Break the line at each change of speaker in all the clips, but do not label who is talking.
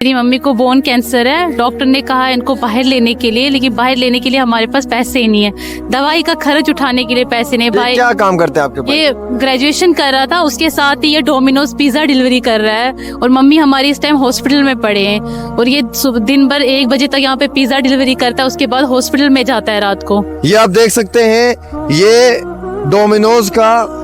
मेरी मम्मी को bone cancer है। डॉक्टर ने कहा इनको बाहर लेने के लिए, लेकिन बाहर लेने के लिए हमारे पास पैसे ही नहीं है। दवाई का खर्च उठाने के लिए पैसे नहीं। भाई
क्या काम करते हैं आपके पास?
ये ग्रेजुएशन कर रहा था, उसके साथ ही ये डोमिनोज पिज्जा डिलीवरी कर रहा है। और मम्मी हमारी इस टाइम हॉस्पिटल में पड़े हैं और ये दिन भर 1 बजे तक यहाँ पे पिज्जा डिलीवरी करता है, उसके बाद हॉस्पिटल में जाता है रात को।
ये आप देख सकते हैं, ये डोमिनोज का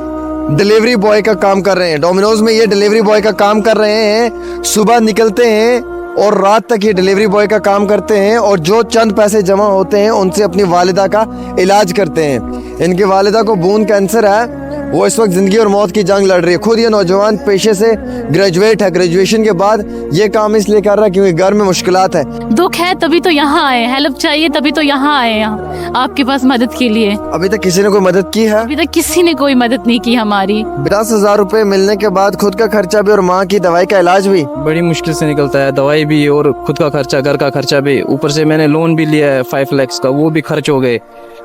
डिलीवरी बॉय का काम कर रहे हैं। डोमिनोज में ये डिलीवरी बॉय का काम कर रहे हैं। सुबह निकलते हैं और रात तक ये डिलीवरी बॉय का काम करते हैं और जो चंद पैसे जमा होते हैं उनसे अपनी वालिदा का इलाज करते हैं। इनकी वालिदा को बोन कैंसर है, वो इस वक्त जिंदगी और मौत की जंग लड़ रही है। खुद ये नौजवान पेशे से ग्रेजुएट है। ग्रेजुएशन के बाद ये काम इसलिए कर रहा है क्योंकि घर में मुश्किलात है।
दुख है तभी तो यहाँ आए, हेल्प चाहिए तभी तो यहाँ आए, यहाँ आपके पास मदद के लिए।
अभी तक किसी ने कोई मदद की है?
अभी तक किसी ने कोई मदद नहीं की हमारी।
10,000 रुपए मिलने के बाद खुद का खर्चा भी और माँ की दवाई का इलाज भी
बड़ी मुश्किल से निकलता है। दवाई भी और खुद का खर्चा, घर का खर्चा भी। ऊपर से मैंने लोन भी लिया है 5 लाख का, वो भी खर्च हो गए।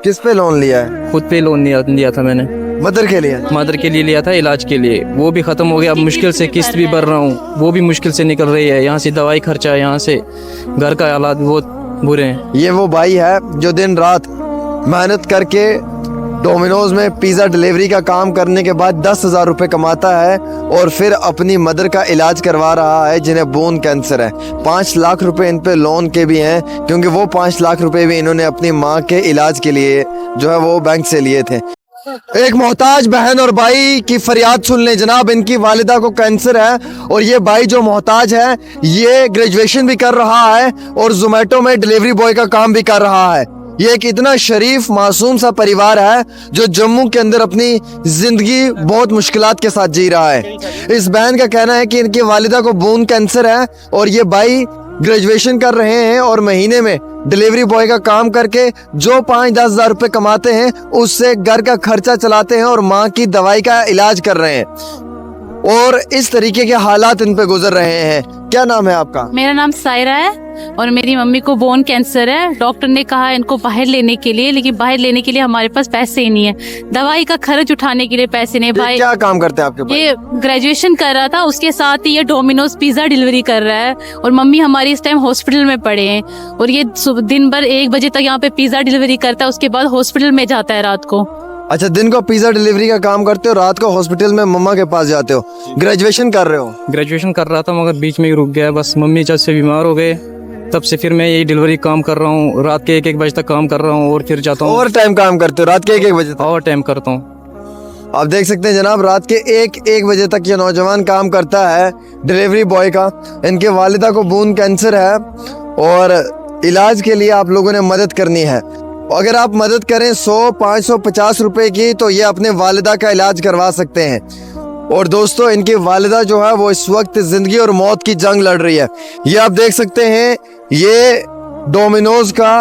किस पे लोन लिया है?
खुद पे लोन लिया था मैंने।
मदर के लिए?
मदर के लिए लिया था, इलाज के लिए। वो भी खत्म हो गया। अब मुश्किल से किस्त भी भर रहा हूँ, वो भी मुश्किल से निकल रही है। यहाँ से दवाई खर्चा, यहाँ से घर का हालात बहुत बुरे हैं।
ये वो भाई है जो दिन रात मेहनत करके डोमिनोज में पिज्जा डिलीवरी का काम करने के बाद 10,000 रुपए कमाता है और फिर अपनी मदर का इलाज करवा रहा है जिन्हें बोन कैंसर है। 5 लाख रुपए इन पे लोन के भी हैं क्योंकि वो 5 लाख रुपए भी इन्होंने अपनी माँ के इलाज के लिए जो है वो बैंक से लिए थे। एक मोहताज बहन और भाई की फरियाद सुन लें जनाब। इनकी वालिदा को कैंसर है और ये भाई जो मोहताज है ये ग्रेजुएशन भी कर रहा है और जोमेटो में डिलीवरी बॉय का काम भी कर रहा है। ये एक इतना शरीफ मासूम सा परिवार है जो जम्मू के अंदर अपनी जिंदगी बहुत मुश्किलात के साथ जी रहा है। इस बहन का कहना है कि इनकी वालिदा को बोन कैंसर है और ये भाई ग्रेजुएशन कर रहे हैं और महीने में डिलीवरी बॉय का काम करके जो 5-10 हज़ार रुपए कमाते हैं उससे घर का खर्चा चलाते हैं और माँ की दवाई का इलाज कर रहे हैं और इस तरीके के हालात इन पे गुजर रहे हैं। क्या नाम है आपका?
मेरा नाम सायरा है और मेरी मम्मी को बोन कैंसर है। डॉक्टर ने कहा इनको बाहर लेने के लिए, लेकिन बाहर लेने के लिए हमारे पास पैसे ही नहीं है। दवाई का खर्च उठाने के लिए पैसे नहीं। भाई
क्या काम करते हैं आपके पास?
ये ग्रेजुएशन कर रहा था, उसके साथ ही ये डोमिनोज पिज्जा डिलीवरी कर रहा है और मम्मी हमारी इस टाइम हॉस्पिटल में पड़े हैं और ये दिन भर 1 बजे तक यहाँ पे पिज्जा डिलीवरी करता है, उसके बाद हॉस्पिटल में जाता है रात को।
अच्छा, दिन को पिज्जा डिलीवरी का काम करते हो, रात को हॉस्पिटल में मम्मा के पास जाते हो। ग्रेजुएशन कर रहे हो?
ग्रेजुएशन कर रहा था मगर बीच में ही रुक गया। बस मम्मी जब से बीमार हो गए तब से फिर मैं यही डिलीवरी काम कर रहा हूँ। रात के 1-1 बजे तक काम कर रहा हूँ और फिर जाता हूँ।
ओवर टाइम काम करते हो रात के 1-1 बजे तक?
और टाइम करता हूँ।
आप देख सकते हैं जनाब, रात के 1-1 बजे तक ये नौजवान काम करता है डिलीवरी बॉय का। इनके वालिदा को बोन कैंसर है और इलाज के लिए आप लोगों ने मदद करनी है। अगर आप मदद करें 100, 500, 50 रुपए की तो ये अपने वालिदा का इलाज करवा सकते हैं। और दोस्तों, इनकी वालिदा जो है वो इस वक्त जिंदगी और मौत की जंग लड़ रही है। ये आप देख सकते हैं, ये डोमिनोज का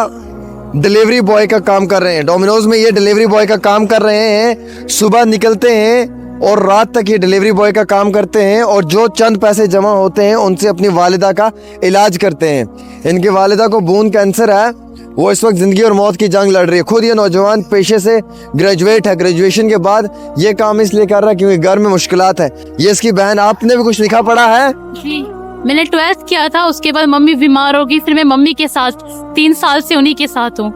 डिलीवरी बॉय का काम कर रहे हैं। डोमिनोज में ये डिलीवरी बॉय का काम कर रहे हैं। सुबह निकलते हैं और रात तक ये डिलीवरी बॉय का काम करते हैं और जो चंद पैसे जमा होते हैं उनसे अपनी वालिदा का इलाज करते हैं। इनकी वालिदा को बोन कैंसर है, वो इस वक्त जिंदगी और मौत की जंग लड़ रही है। खुद ये नौजवान पेशे से ग्रेजुएट है। ग्रेजुएशन के बाद ये काम इसलिए कर रहा है क्योंकि घर में मुश्किलात है। ये इसकी बहन। आपने भी कुछ लिखा पढ़ा है?
जी, मैंने 12th किया था, उसके बाद मम्मी बीमार होगी, फिर मैं मम्मी के साथ 3 साल से उन्हीं के साथ हूँ।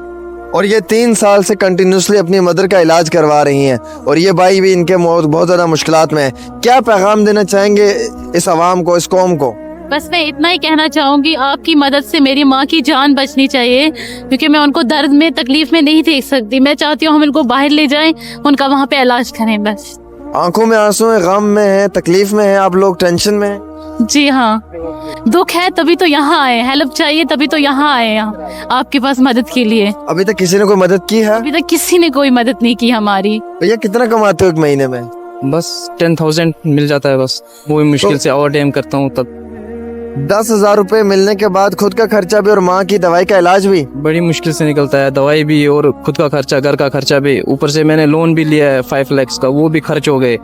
और ये 3 साल से कंटिन्यूसली अपनी मदर का इलाज करवा रही हैं और ये भाई भी इनके बहुत ज़्यादा मुश्किलात में है। क्या पैगाम देना चाहेंगे इस आवाम को, इस कौम को?
बस मैं इतना ही कहना चाहूँगी, आपकी मदद से मेरी माँ की जान बचनी चाहिए क्योंकि मैं उनको दर्द में, तकलीफ में नहीं देख सकती। मैं चाहती हूँ हम इनको बाहर ले जाएं, उनका वहाँ पे इलाज करें। बस
आंखों में आंसू है, गम में है, तकलीफ में है, आप लोग टेंशन में हैं।
जी हाँ, दुख है तभी तो यहाँ आए, हेल्प चाहिए तभी तो यहाँ आए, यहाँ आपके पास मदद के लिए।
अभी तक किसी ने कोई मदद की है?
अभी तक किसी ने कोई मदद नहीं की हमारी।
भैया कितना कमाते हो एक महीने में?
बस 10,000 मिल जाता है बस। वो भी मुश्किल से ओवर टाइम करता हूँ तब।
10,000 रुपए मिलने के बाद खुद का खर्चा भी और माँ की दवाई का इलाज भी
बड़ी मुश्किल से निकलता है। दवाई भी और खुद का खर्चा, घर का खर्चा भी। ऊपर से मैंने लोन भी लिया है 5 लाख का, वो भी खर्च हो गए।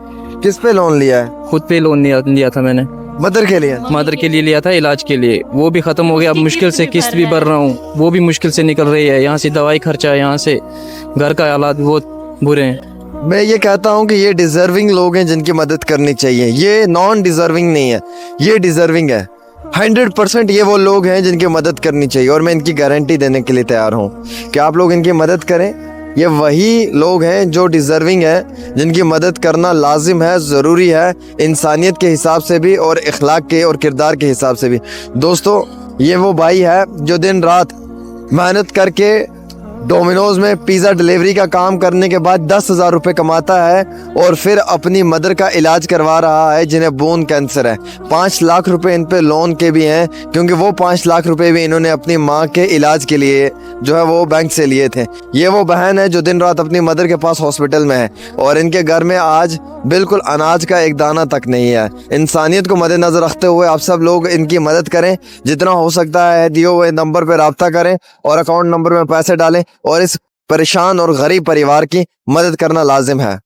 किस पे लोन लिया है?
खुद पे लोन लिया था मैंने।
मदर के लिए?
मदर के लिए लिया था, इलाज के लिए। वो भी खत्म हो गया। अब मुश्किल से किस्त भी भर रहा हूँ, वो भी मुश्किल से निकल रही है। यहाँ से दवाई खर्चा, यहाँ से घर का हालात बहुत बुरे हैं।
मैं ये कहता हूँ कि ये डिजर्विंग लोग हैं जिनकी मदद करनी चाहिए। ये नॉन डिजर्विंग नहीं है, ये डिजर्विंग है। 100% ये वो लोग हैं जिनकी मदद करनी चाहिए और मैं इनकी गारंटी देने के लिए तैयार हूँ कि आप लोग इनकी मदद करें। ये वही लोग हैं जो डिज़र्विंग हैं, जिनकी मदद करना लाजिम है, ज़रूरी है, इंसानियत के हिसाब से भी और इखलाक के और किरदार के हिसाब से भी। दोस्तों, ये वो भाई है जो दिन रात मेहनत करके डोमिनोज में पिज़्ज़ा डिलीवरी का काम करने के बाद 10,000 रुपये कमाता है और फिर अपनी मदर का इलाज करवा रहा है जिन्हें बोन कैंसर है। 5 लाख रुपए इन पे लोन के भी हैं, क्योंकि वो 5 लाख रुपए भी इन्होंने अपनी माँ के इलाज के लिए जो है वो बैंक से लिए थे। ये वो बहन है जो दिन रात अपनी मदर के पास हॉस्पिटल में है और इनके घर में आज बिल्कुल अनाज का एक दाना तक नहीं है। इंसानियत को मद्देनजर रखते हुए आप सब लोग इनकी मदद करें, जितना हो सकता है दिए हुए नंबर पर रब्ता करें और अकाउंट नंबर में पैसे डालें और इस परेशान और गरीब परिवार की मदद करना लाजिम है।